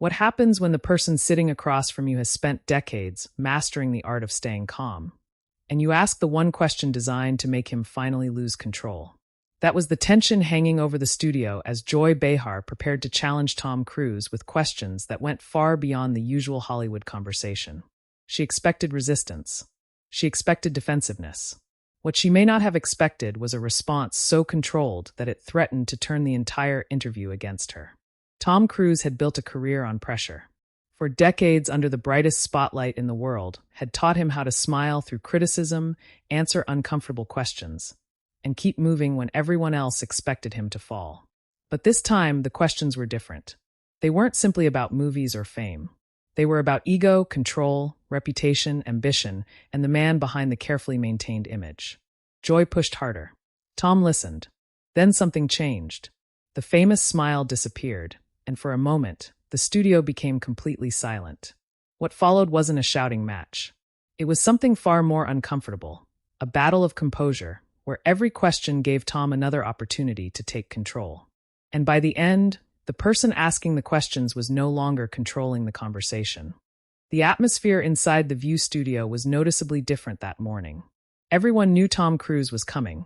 What happens when the person sitting across from you has spent decades mastering the art of staying calm? And you ask the one question designed to make him finally lose control. That was the tension hanging over the studio as Joy Behar prepared to challenge Tom Cruise with questions that went far beyond the usual Hollywood conversation. She expected resistance. She expected defensiveness. What she may not have expected was a response so controlled that it threatened to turn the entire interview against her. Tom Cruise had built a career on pressure. For decades under the brightest spotlight in the world, had taught him how to smile through criticism, answer uncomfortable questions, and keep moving when everyone else expected him to fall. But this time, the questions were different. They weren't simply about movies or fame. They were about ego, control, reputation, ambition, and the man behind the carefully maintained image. Joy pushed harder. Tom listened. Then something changed. The famous smile disappeared, and for a moment, the studio became completely silent. What followed wasn't a shouting match. It was something far more uncomfortable, a battle of composure, where every question gave Tom another opportunity to take control. And by the end, the person asking the questions was no longer controlling the conversation. The atmosphere inside the View studio was noticeably different that morning. Everyone knew Tom Cruise was coming,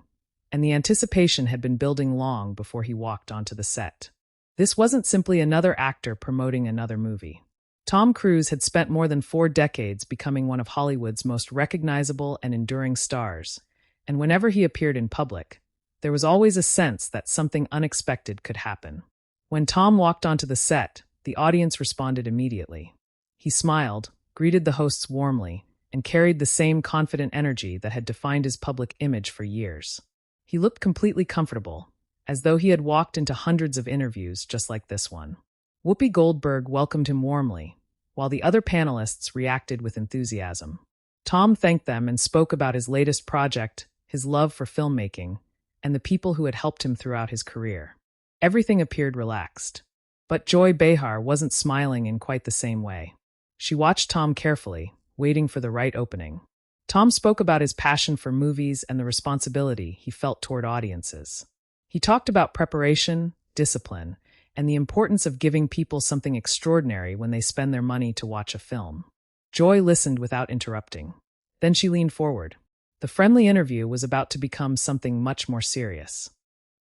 and the anticipation had been building long before he walked onto the set. This wasn't simply another actor promoting another movie. Tom Cruise had spent more than 4 decades becoming one of Hollywood's most recognizable and enduring stars, and whenever he appeared in public, there was always a sense that something unexpected could happen. When Tom walked onto the set, the audience responded immediately. He smiled, greeted the hosts warmly, and carried the same confident energy that had defined his public image for years. He looked completely comfortable, as though he had walked into hundreds of interviews just like this one. Whoopi Goldberg welcomed him warmly, while the other panelists reacted with enthusiasm. Tom thanked them and spoke about his latest project, his love for filmmaking, and the people who had helped him throughout his career. Everything appeared relaxed. But Joy Behar wasn't smiling in quite the same way. She watched Tom carefully, waiting for the right opening. Tom spoke about his passion for movies and the responsibility he felt toward audiences. He talked about preparation, discipline, and the importance of giving people something extraordinary when they spend their money to watch a film. Joy listened without interrupting. Then she leaned forward. The friendly interview was about to become something much more serious.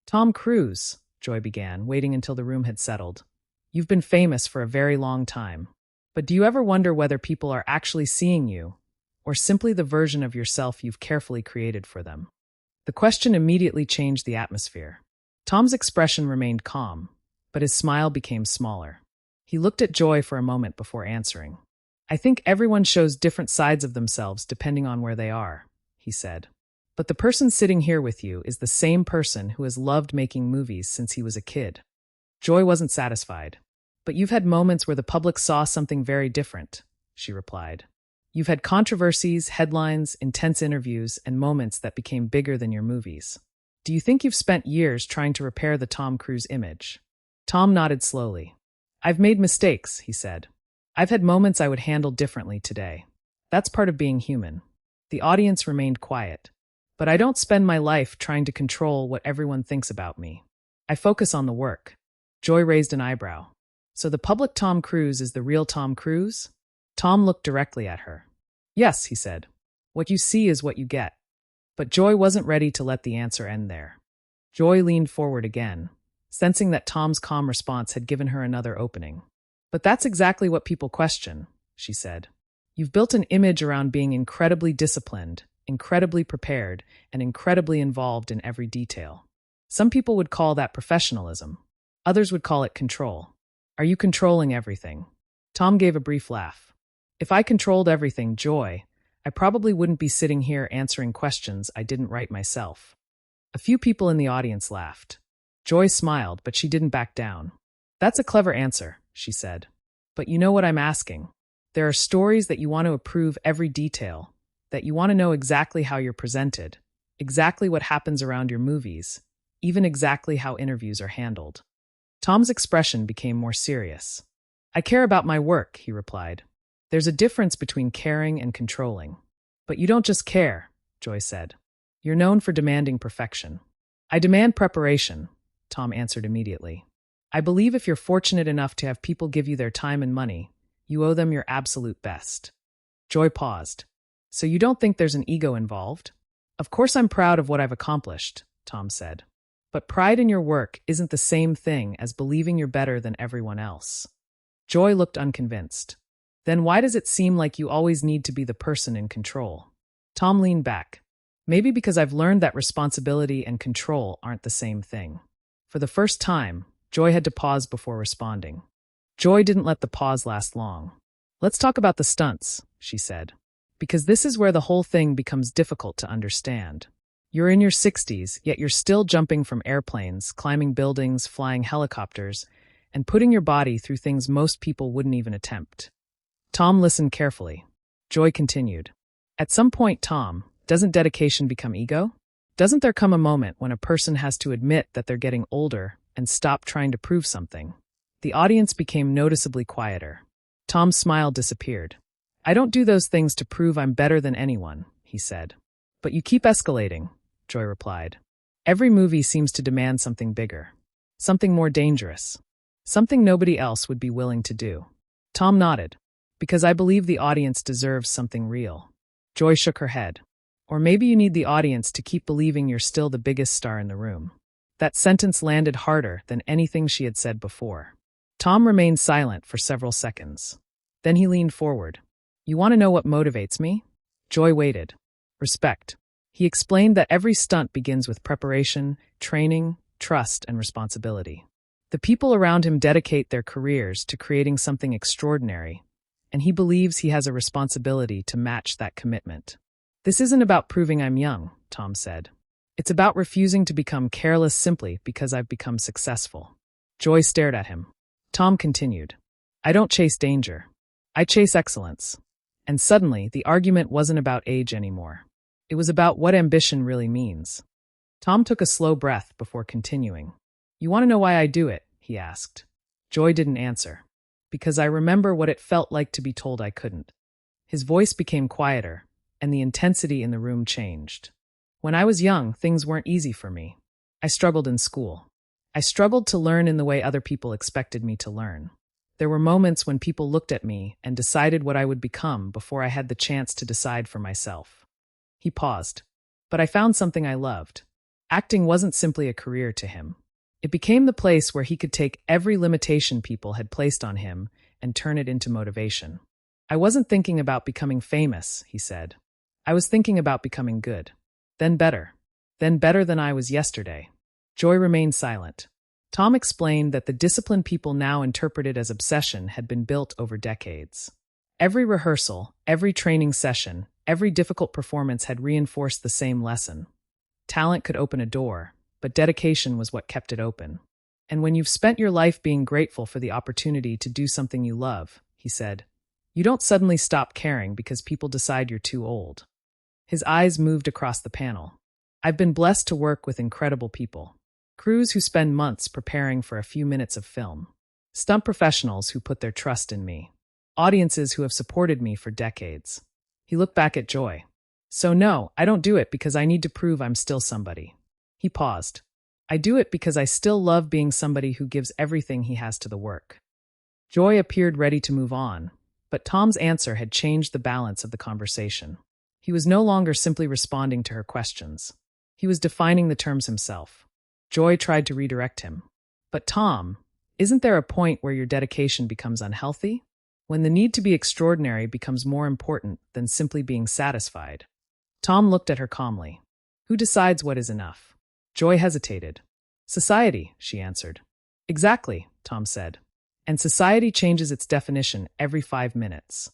"Tom Cruise," Joy began, waiting until the room had settled. "You've been famous for a very long time. But do you ever wonder whether people are actually seeing you, or simply the version of yourself you've carefully created for them?" The question immediately changed the atmosphere. Tom's expression remained calm, but his smile became smaller. He looked at Joy for a moment before answering. "I think everyone shows different sides of themselves depending on where they are," he said. "But the person sitting here with you is the same person who has loved making movies since he was a kid." Joy wasn't satisfied. "But you've had moments where the public saw something very different," she replied. "You've had controversies, headlines, intense interviews, and moments that became bigger than your movies. Do you think you've spent years trying to repair the Tom Cruise image?" Tom nodded slowly. "I've made mistakes," he said. "I've had moments I would handle differently today. That's part of being human." The audience remained quiet. "But I don't spend my life trying to control what everyone thinks about me. I focus on the work." Joy raised an eyebrow. "So the public Tom Cruise is the real Tom Cruise?" Tom looked directly at her. "Yes," he said. "What you see is what you get." But Joy wasn't ready to let the answer end there. Joy leaned forward again, sensing that Tom's calm response had given her another opening. "But that's exactly what people question," she said. "You've built an image around being incredibly disciplined, incredibly prepared, and incredibly involved in every detail. Some people would call that professionalism. Others would call it control. Are you controlling everything?" Tom gave a brief laugh. "If I controlled everything, Joy, I probably wouldn't be sitting here answering questions I didn't write myself." A few people in the audience laughed. Joy smiled, but she didn't back down. "That's a clever answer," she said. "But you know what I'm asking. There are stories that you want to approve every detail, that you want to know exactly how you're presented, exactly what happens around your movies, even exactly how interviews are handled." Tom's expression became more serious. "I care about my work," he replied. "There's a difference between caring and controlling." "But you don't just care," Joy said. "You're known for demanding perfection." "I demand preparation," Tom answered immediately. I believe if you're fortunate enough to have people give you their time and money, you owe them your absolute best. Joy paused. So you don't think there's an ego involved? Of course I'm proud of what I've accomplished, Tom said. But pride in your work isn't the same thing as believing you're better than everyone else. Joy looked unconvinced. Then why does it seem like you always need to be the person in control? Tom leaned back. Maybe because I've learned that responsibility and control aren't the same thing. For the first time, Joy had to pause before responding. Joy didn't let the pause last long. Let's talk about the stunts, she said. Because this is where the whole thing becomes difficult to understand. You're in your 60s, yet you're still jumping from airplanes, climbing buildings, flying helicopters, and putting your body through things most people wouldn't even attempt. Tom listened carefully. Joy continued. At some point, Tom, doesn't dedication become ego? Doesn't there come a moment when a person has to admit that they're getting older and stop trying to prove something? The audience became noticeably quieter. Tom's smile disappeared. I don't do those things to prove I'm better than anyone, he said. But you keep escalating, Joy replied. Every movie seems to demand something bigger. Something more dangerous. Something nobody else would be willing to do. Tom nodded. Because I believe the audience deserves something real. Joy shook her head. Or maybe you need the audience to keep believing you're still the biggest star in the room. That sentence landed harder than anything she had said before. Tom remained silent for several seconds. Then he leaned forward. You want to know what motivates me? Joy waited. Respect. He explained that every stunt begins with preparation, training, trust, and responsibility. The people around him dedicate their careers to creating something extraordinary, and he believes he has a responsibility to match that commitment. This isn't about proving I'm young, Tom said. It's about refusing to become careless simply because I've become successful. Joy stared at him. Tom continued. I don't chase danger. I chase excellence. And suddenly, the argument wasn't about age anymore. It was about what ambition really means. Tom took a slow breath before continuing. You want to know why I do it? He asked. Joy didn't answer. Because I remember what it felt like to be told I couldn't. His voice became quieter, and the intensity in the room changed. When I was young, things weren't easy for me. I struggled in school. I struggled to learn in the way other people expected me to learn. There were moments when people looked at me and decided what I would become before I had the chance to decide for myself. He paused. But I found something I loved. Acting wasn't simply a career to him. It became the place where he could take every limitation people had placed on him and turn it into motivation. I wasn't thinking about becoming famous, he said. I was thinking about becoming good. Then better than I was yesterday. Joy remained silent. Tom explained that the discipline people now interpreted as obsession had been built over decades. Every rehearsal, every training session, every difficult performance had reinforced the same lesson. Talent could open a door, but dedication was what kept it open. And when you've spent your life being grateful for the opportunity to do something you love, he said, you don't suddenly stop caring because people decide you're too old. His eyes moved across the panel. I've been blessed to work with incredible people. Crews who spend months preparing for a few minutes of film. Stunt professionals who put their trust in me. Audiences who have supported me for decades. He looked back at Joy. So no, I don't do it because I need to prove I'm still somebody. He paused. I do it because I still love being somebody who gives everything he has to the work. Joy appeared ready to move on, but Tom's answer had changed the balance of the conversation. He was no longer simply responding to her questions. He was defining the terms himself. Joy tried to redirect him. But Tom, isn't there a point where your dedication becomes unhealthy? When the need to be extraordinary becomes more important than simply being satisfied? Tom looked at her calmly. Who decides what is enough? Joy hesitated. Society, she answered. Exactly, Tom said. And society changes its definition every 5 minutes.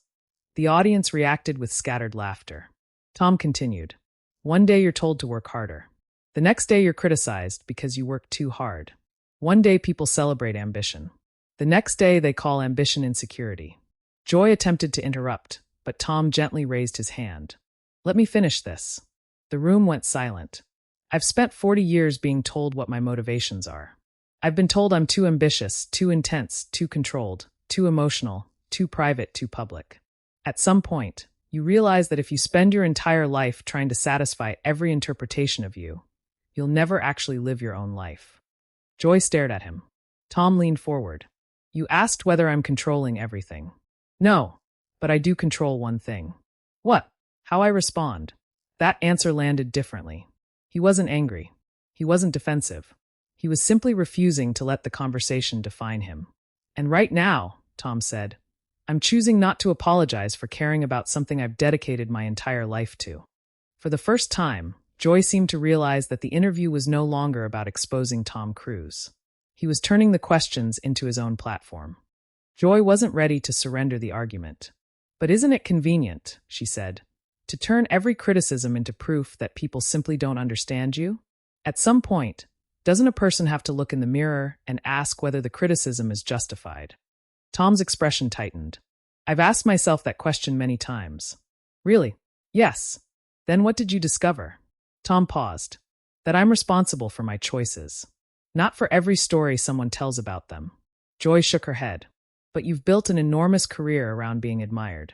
The audience reacted with scattered laughter. Tom continued. One day you're told to work harder. The next day you're criticized because you work too hard. One day people celebrate ambition. The next day they call ambition insecurity. Joy attempted to interrupt, but Tom gently raised his hand. Let me finish this. The room went silent. I've spent 40 years being told what my motivations are. I've been told I'm too ambitious, too intense, too controlled, too emotional, too private, too public. At some point, you realize that if you spend your entire life trying to satisfy every interpretation of you, you'll never actually live your own life. Joy stared at him. Tom leaned forward. You asked whether I'm controlling everything. No, but I do control one thing. What? How I respond. That answer landed differently. He wasn't angry. He wasn't defensive. He was simply refusing to let the conversation define him. And right now, Tom said, I'm choosing not to apologize for caring about something I've dedicated my entire life to. For the first time, Joy seemed to realize that the interview was no longer about exposing Tom Cruise. He was turning the questions into his own platform. Joy wasn't ready to surrender the argument. But isn't it convenient, she said, to turn every criticism into proof that people simply don't understand you? At some point, doesn't a person have to look in the mirror and ask whether the criticism is justified? Tom's expression tightened. I've asked myself that question many times. Really? Yes. Then what did you discover? Tom paused. That I'm responsible for my choices. Not for every story someone tells about them. Joy shook her head. But you've built an enormous career around being admired.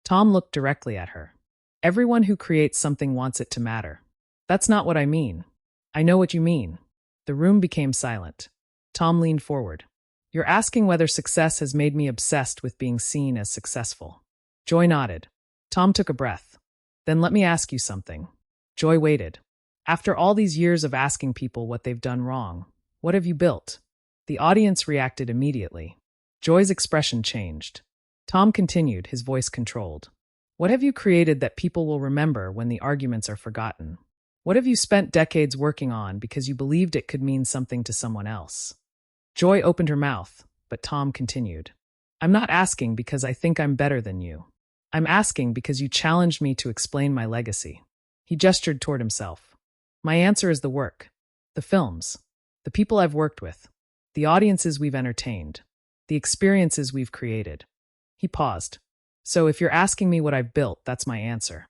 Tom looked directly at her. Everyone who creates something wants it to matter. That's not what I mean. I know what you mean. The room became silent. Tom leaned forward. You're asking whether success has made me obsessed with being seen as successful. Joy nodded. Tom took a breath. Then let me ask you something. Joy waited. After all these years of asking people what they've done wrong, what have you built? The audience reacted immediately. Joy's expression changed. Tom continued, his voice controlled. What have you created that people will remember when the arguments are forgotten? What have you spent decades working on because you believed it could mean something to someone else? Joy opened her mouth, but Tom continued. I'm not asking because I think I'm better than you. I'm asking because you challenged me to explain my legacy. He gestured toward himself. My answer is the work, the films, the people I've worked with, the audiences we've entertained, the experiences we've created. He paused. So if you're asking me what I've built, that's my answer.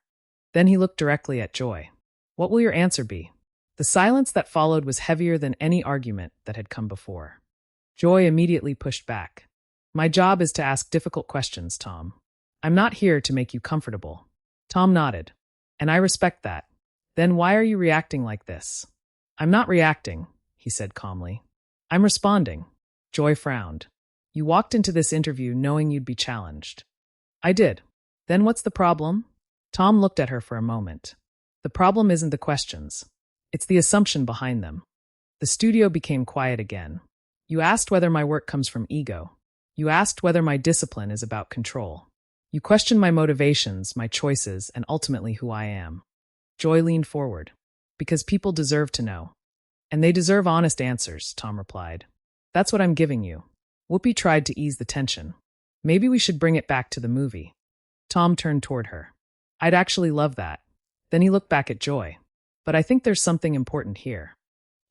Then he looked directly at Joy. What will your answer be? The silence that followed was heavier than any argument that had come before. Joy immediately pushed back. My job is to ask difficult questions, Tom. I'm not here to make you comfortable. Tom nodded. And I respect that. Then why are you reacting like this? I'm not reacting, he said calmly. I'm responding. Joy frowned. You walked into this interview knowing you'd be challenged. I did. Then what's the problem? Tom looked at her for a moment. The problem isn't the questions. It's the assumption behind them. The studio became quiet again. You asked whether my work comes from ego. You asked whether my discipline is about control. You questioned my motivations, my choices, and ultimately who I am. Joy leaned forward. Because people deserve to know. And they deserve honest answers, Tom replied. That's what I'm giving you. Whoopi tried to ease the tension. Maybe we should bring it back to the movie. Tom turned toward her. I'd actually love that. Then he looked back at Joy. But I think there's something important here.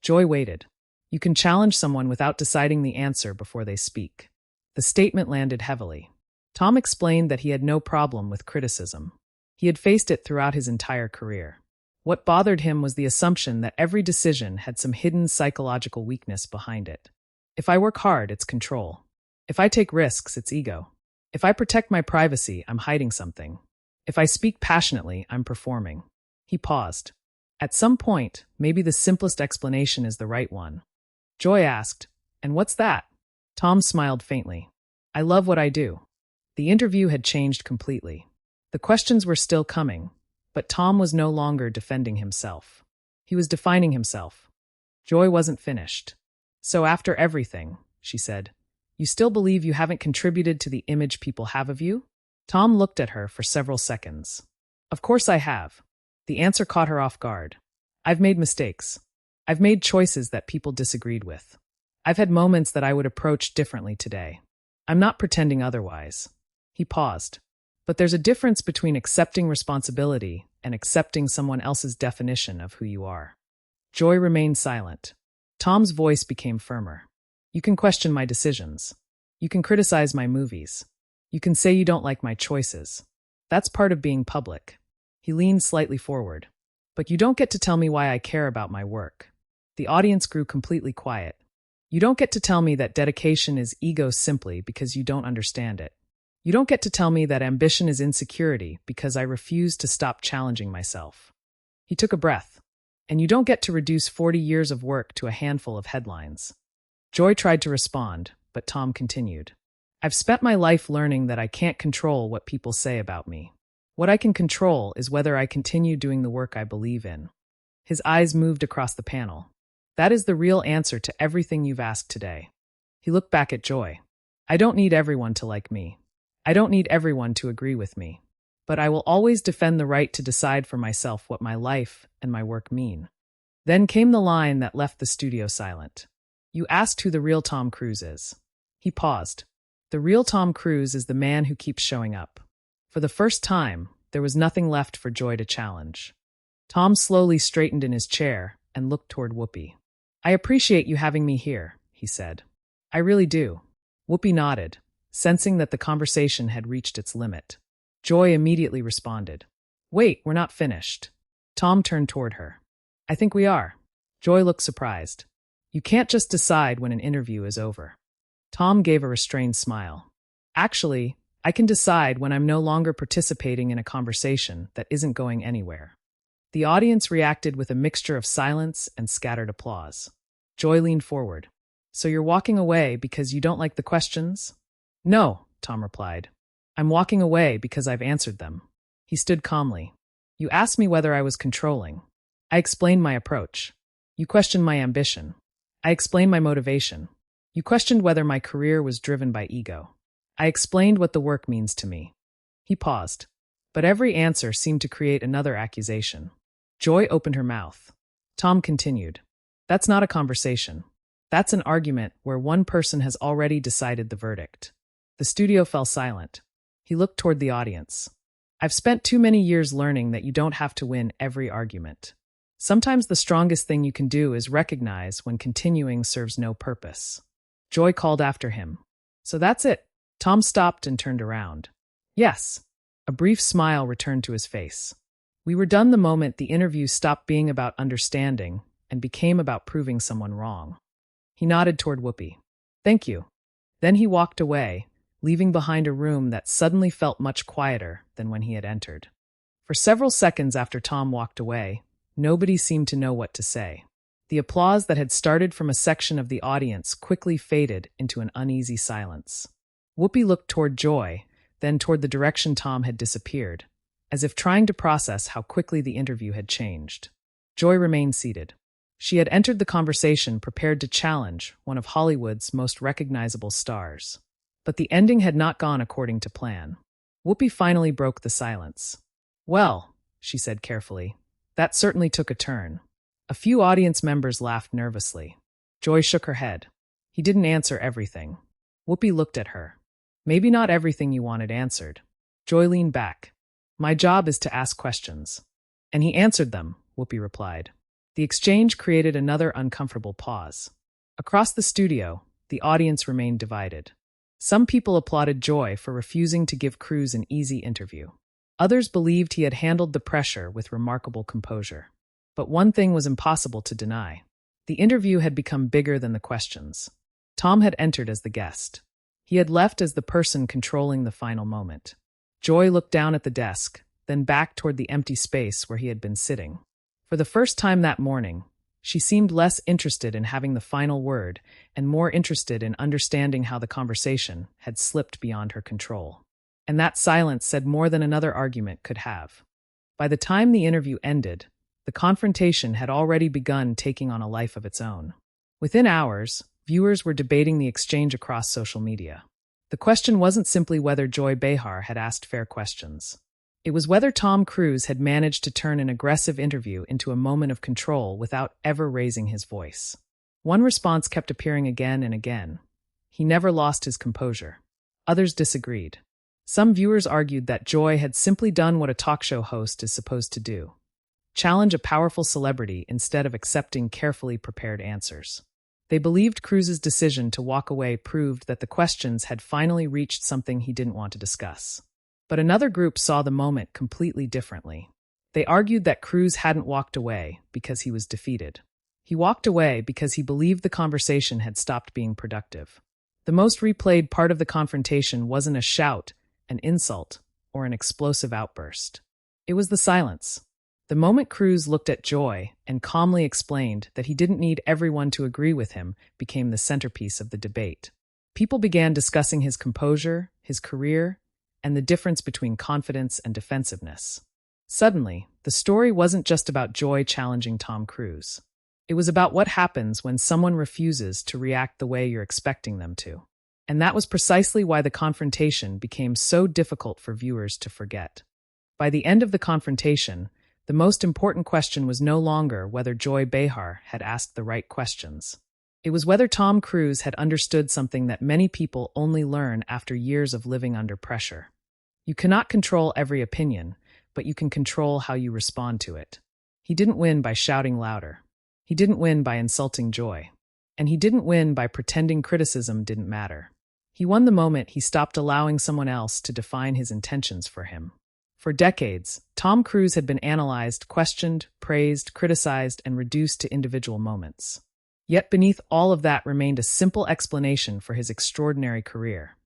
Joy waited. You can challenge someone without deciding the answer before they speak. The statement landed heavily. Tom explained that he had no problem with criticism. He had faced it throughout his entire career. What bothered him was the assumption that every decision had some hidden psychological weakness behind it. If I work hard, it's control. If I take risks, it's ego. If I protect my privacy, I'm hiding something. If I speak passionately, I'm performing. He paused. At some point, maybe the simplest explanation is the right one. Joy asked, and what's that? Tom smiled faintly. I love what I do. The interview had changed completely. The questions were still coming, but Tom was no longer defending himself. He was defining himself. Joy wasn't finished. So after everything, she said, you still believe you haven't contributed to the image people have of you? Tom looked at her for several seconds. Of course I have. The answer caught her off guard. I've made mistakes. I've made choices that people disagreed with. I've had moments that I would approach differently today. I'm not pretending otherwise. He paused. But there's a difference between accepting responsibility and accepting someone else's definition of who you are. Joy remained silent. Tom's voice became firmer. You can question my decisions. You can criticize my movies. You can say you don't like my choices. That's part of being public. He leaned slightly forward. But you don't get to tell me why I care about my work. The audience grew completely quiet. You don't get to tell me that dedication is ego simply because you don't understand it. You don't get to tell me that ambition is insecurity because I refuse to stop challenging myself. He took a breath. And you don't get to reduce 40 years of work to a handful of headlines. Joy tried to respond, but Tom continued. I've spent my life learning that I can't control what people say about me. What I can control is whether I continue doing the work I believe in. His eyes moved across the panel. That is the real answer to everything you've asked today. He looked back at Joy. I don't need everyone to like me. I don't need everyone to agree with me. But I will always defend the right to decide for myself what my life and my work mean. Then came the line that left the studio silent. You asked who the real Tom Cruise is. He paused. The real Tom Cruise is the man who keeps showing up. For the first time, there was nothing left for Joy to challenge. Tom slowly straightened in his chair and looked toward Whoopi. I appreciate you having me here, he said. I really do. Whoopi nodded, sensing that the conversation had reached its limit. Joy immediately responded. Wait, we're not finished. Tom turned toward her. I think we are. Joy looked surprised. You can't just decide when an interview is over. Tom gave a restrained smile. Actually, I can decide when I'm no longer participating in a conversation that isn't going anywhere. The audience reacted with a mixture of silence and scattered applause. Joy leaned forward. So you're walking away because you don't like the questions? No, Tom replied. I'm walking away because I've answered them. He stood calmly. You asked me whether I was controlling. I explained my approach. You questioned my ambition. I explained my motivation. You questioned whether my career was driven by ego. I explained what the work means to me. He paused. But every answer seemed to create another accusation. Joy opened her mouth. Tom continued. That's not a conversation. That's an argument where one person has already decided the verdict. The studio fell silent. He looked toward the audience. I've spent too many years learning that you don't have to win every argument. Sometimes the strongest thing you can do is recognize when continuing serves no purpose. Joy called after him. So that's it. Tom stopped and turned around. Yes. A brief smile returned to his face. We were done the moment the interview stopped being about understanding and became about proving someone wrong. He nodded toward Whoopi. Thank you. Then he walked away, leaving behind a room that suddenly felt much quieter than when he had entered. For several seconds after Tom walked away, nobody seemed to know what to say. The applause that had started from a section of the audience quickly faded into an uneasy silence. Whoopi looked toward Joy, then toward the direction Tom had disappeared, as if trying to process how quickly the interview had changed. Joy remained seated. She had entered the conversation prepared to challenge one of Hollywood's most recognizable stars. But the ending had not gone according to plan. Whoopi finally broke the silence. Well, she said carefully, that certainly took a turn. A few audience members laughed nervously. Joy shook her head. He didn't answer everything. Whoopi looked at her. Maybe not everything you wanted answered. Joy leaned back. My job is to ask questions. And he answered them, Whoopi replied. The exchange created another uncomfortable pause. Across the studio, the audience remained divided. Some people applauded Joy for refusing to give Cruise an easy interview. Others believed he had handled the pressure with remarkable composure. But one thing was impossible to deny. The interview had become bigger than the questions. Tom had entered as the guest. He had left as the person controlling the final moment. Joy looked down at the desk, then back toward the empty space where he had been sitting. For the first time that morning, she seemed less interested in having the final word and more interested in understanding how the conversation had slipped beyond her control. And that silence said more than another argument could have. By the time the interview ended, the confrontation had already begun taking on a life of its own. Within hours, viewers were debating the exchange across social media. The question wasn't simply whether Joy Behar had asked fair questions. It was whether Tom Cruise had managed to turn an aggressive interview into a moment of control without ever raising his voice. One response kept appearing again and again. He never lost his composure. Others disagreed. Some viewers argued that Joy had simply done what a talk show host is supposed to do: challenge a powerful celebrity instead of accepting carefully prepared answers. They believed Cruise's decision to walk away proved that the questions had finally reached something he didn't want to discuss. But another group saw the moment completely differently. They argued that Cruise hadn't walked away because he was defeated. He walked away because he believed the conversation had stopped being productive. The most replayed part of the confrontation wasn't a shout, an insult, or an explosive outburst. It was the silence. The moment Cruise looked at Joy and calmly explained that he didn't need everyone to agree with him became the centerpiece of the debate. People began discussing his composure, his career, and the difference between confidence and defensiveness. Suddenly, the story wasn't just about Joy challenging Tom Cruise. It was about what happens when someone refuses to react the way you're expecting them to. And that was precisely why the confrontation became so difficult for viewers to forget. By the end of the confrontation, the most important question was no longer whether Joy Behar had asked the right questions. It was whether Tom Cruise had understood something that many people only learn after years of living under pressure. You cannot control every opinion, but you can control how you respond to it. He didn't win by shouting louder. He didn't win by insulting Joy. And he didn't win by pretending criticism didn't matter. He won the moment he stopped allowing someone else to define his intentions for him. For decades, Tom Cruise had been analyzed, questioned, praised, criticized, and reduced to individual moments. Yet beneath all of that remained a simple explanation for his extraordinary career.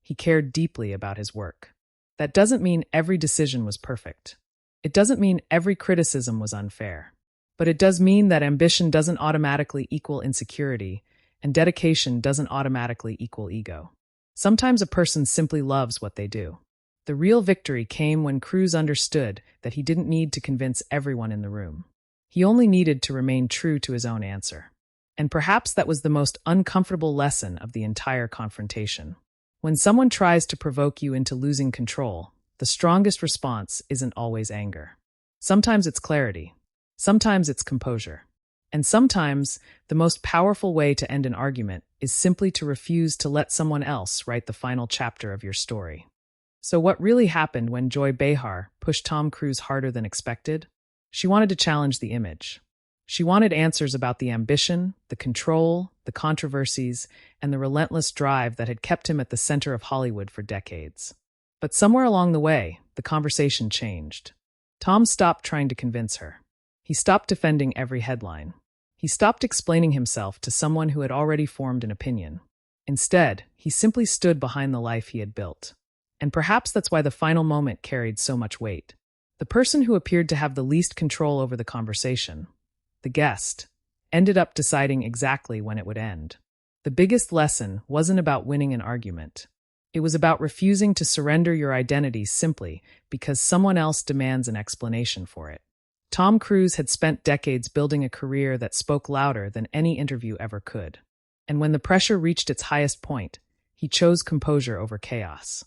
He cared deeply about his work. That doesn't mean every decision was perfect. It doesn't mean every criticism was unfair. But it does mean that ambition doesn't automatically equal insecurity, and dedication doesn't automatically equal ego. Sometimes a person simply loves what they do. The real victory came when Cruise understood that he didn't need to convince everyone in the room. He only needed to remain true to his own answer. And perhaps that was the most uncomfortable lesson of the entire confrontation. When someone tries to provoke you into losing control, the strongest response isn't always anger. Sometimes it's clarity. Sometimes it's composure. And sometimes the most powerful way to end an argument is simply to refuse to let someone else write the final chapter of your story. So what really happened when Joy Behar pushed Tom Cruise harder than expected? She wanted to challenge the image. She wanted answers about the ambition, the control, the controversies, and the relentless drive that had kept him at the center of Hollywood for decades. But somewhere along the way, the conversation changed. Tom stopped trying to convince her. He stopped defending every headline. He stopped explaining himself to someone who had already formed an opinion. Instead, he simply stood behind the life he had built. And perhaps that's why the final moment carried so much weight. The person who appeared to have the least control over the conversation, the guest, ended up deciding exactly when it would end. The biggest lesson wasn't about winning an argument. It was about refusing to surrender your identity simply because someone else demands an explanation for it. Tom Cruise had spent decades building a career that spoke louder than any interview ever could. And when the pressure reached its highest point, he chose composure over chaos.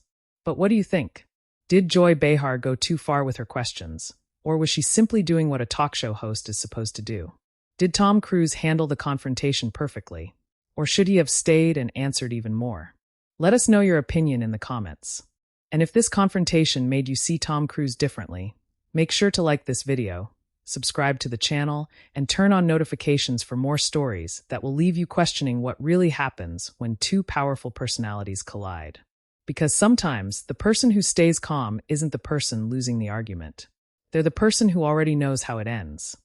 But what do you think? Did Joy Behar go too far with her questions? Or was she simply doing what a talk show host is supposed to do? Did Tom Cruise handle the confrontation perfectly? Or should he have stayed and answered even more? Let us know your opinion in the comments. And if this confrontation made you see Tom Cruise differently, make sure to like this video, subscribe to the channel, and turn on notifications for more stories that will leave you questioning what really happens when two powerful personalities collide. Because sometimes the person who stays calm isn't the person losing the argument. They're the person who already knows how it ends.